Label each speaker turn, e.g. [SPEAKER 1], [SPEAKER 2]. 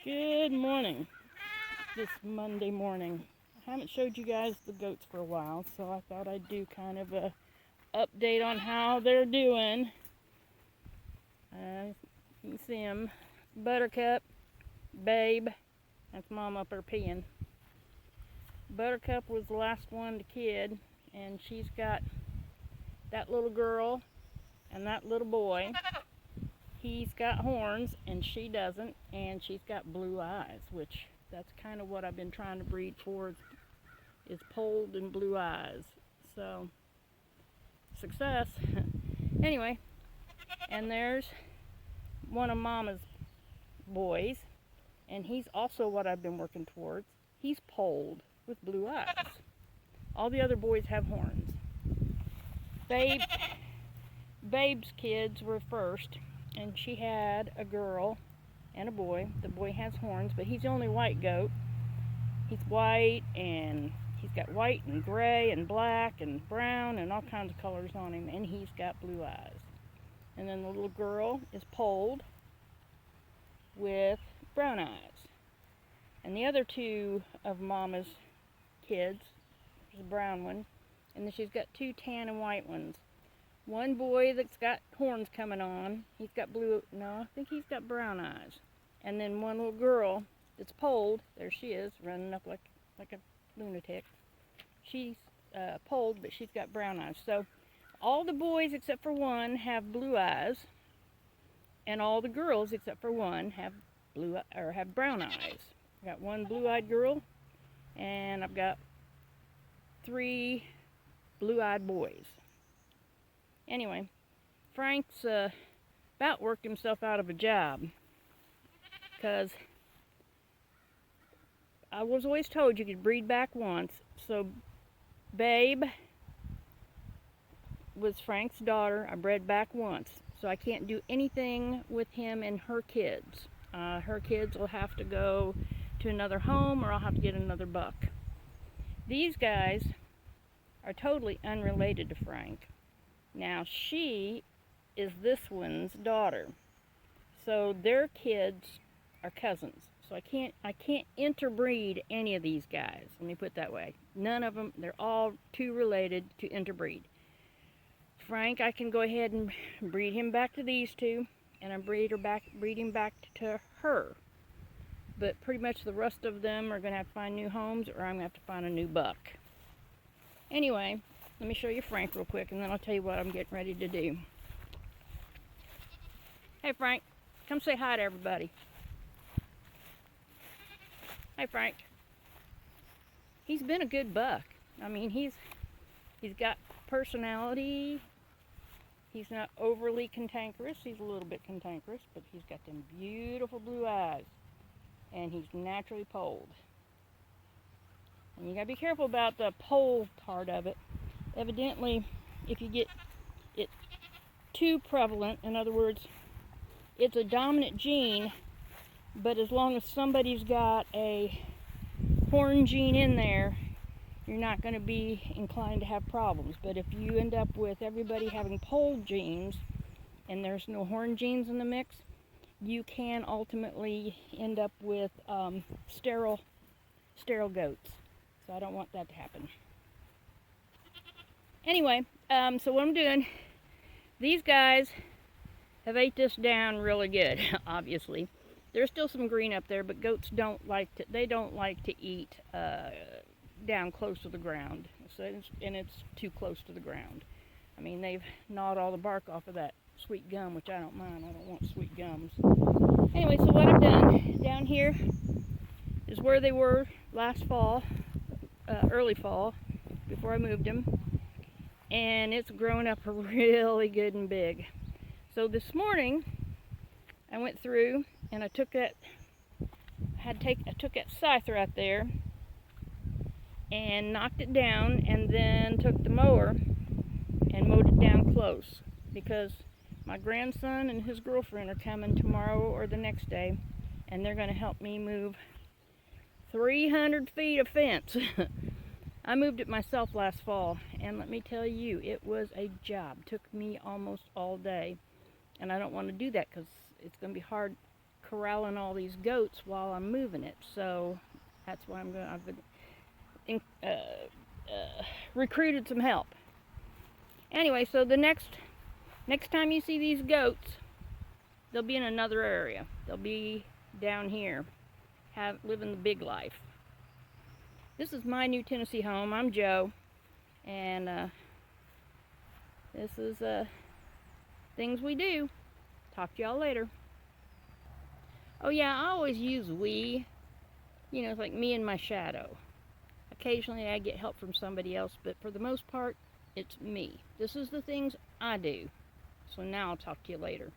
[SPEAKER 1] Good morning, this Monday morning. I haven't showed you guys the goats for a while, so I thought I'd do kind of a update on how they're doing. You can see them. Buttercup, Babe, that's Mom up there peeing. Buttercup was the last one to kid, and she's got that little girl and that little boy. He's got horns and she doesn't, and she's got blue eyes, which that's kind of what I've been trying to breed for, is polled and blue eyes. So success. Anyway, and there's one of Mama's boys, and he's also what I've been working towards. He's polled with blue eyes. All the other boys have horns. Babe's kids were first, and she had a girl and a boy. The boy has horns, but he's the only white goat. He's white, and he's got white and gray and black and brown and all kinds of colors on him, and he's got blue eyes. And then the little girl is polled with brown eyes. And the other two of Mama's kids, there's a brown one, and then she's got two tan and white ones. One boy that's got horns coming on, he's got I think he's got brown eyes. And then one little girl that's polled, there she is, running up like a lunatic. She's polled, but she's got brown eyes. So all the boys except for one have blue eyes, and all the girls except for one have brown eyes. I got one blue-eyed girl, and I've got 3 blue-eyed boys. Anyway, Frank's about worked himself out of a job, because I was always told you could breed back once. So Babe was Frank's daughter. I bred back once, so I can't do anything with him and her kids. Her kids will have to go to another home, or I'll have to get another buck. These guys are totally unrelated to Frank. Now, she is this one's daughter, so their kids are cousins. So I can't interbreed any of these guys. Let me put it that way. None of them. They're all too related to interbreed. Frank, I can go ahead and breed him back to these two, and I breed him back to her. But pretty much the rest of them are going to have to find new homes, or I'm going to have to find a new buck. Anyway, let me show you Frank real quick, and then I'll tell you what I'm getting ready to do. Hey, Frank, come say hi to everybody. Hey, Frank. He's been a good buck. I mean, he's got personality. He's not overly cantankerous. He's a little bit cantankerous, but he's got them beautiful blue eyes, and he's naturally polled. And you gotta be careful about the poll part of it. Evidently, if you get it too prevalent, in other words, it's a dominant gene, but as long as somebody's got a horn gene in there, you're not going to be inclined to have problems. But if you end up with everybody having polled genes and there's no horn genes in the mix, you can ultimately end up with sterile goats. So I don't want that to happen. Anyway, so what I'm doing, these guys have ate this down really good, obviously. There's still some green up there, but goats don't like to eat down close to the ground. So it's too close to the ground. I mean, they've gnawed all the bark off of that sweet gum, which I don't mind. I don't want sweet gums. Anyway, so what I've done down here is where they were last fall, early fall, before I moved them. And it's grown up really good and big. So this morning, I went through and I took that scythe right there and knocked it down, and then took the mower and mowed it down close, because my grandson and his girlfriend are coming tomorrow or the next day, and they're going to help me move 300 feet of fence. I moved it myself last fall, and let me tell you, it was a job. It took me almost all day, and I don't want to do that because it's going to be hard corralling all these goats while I'm moving it. So that's why I've been recruited some help. Anyway, so the next time you see these goats, they'll be in another area. They'll be down here, living the big life. This is my new Tennessee home. I'm Joe, and this is things we do. Talk to y'all later. Oh yeah, I always use we. You know, it's like me and my shadow. Occasionally I get help from somebody else, but for the most part, it's me. This is the things I do. So now I'll talk to you later.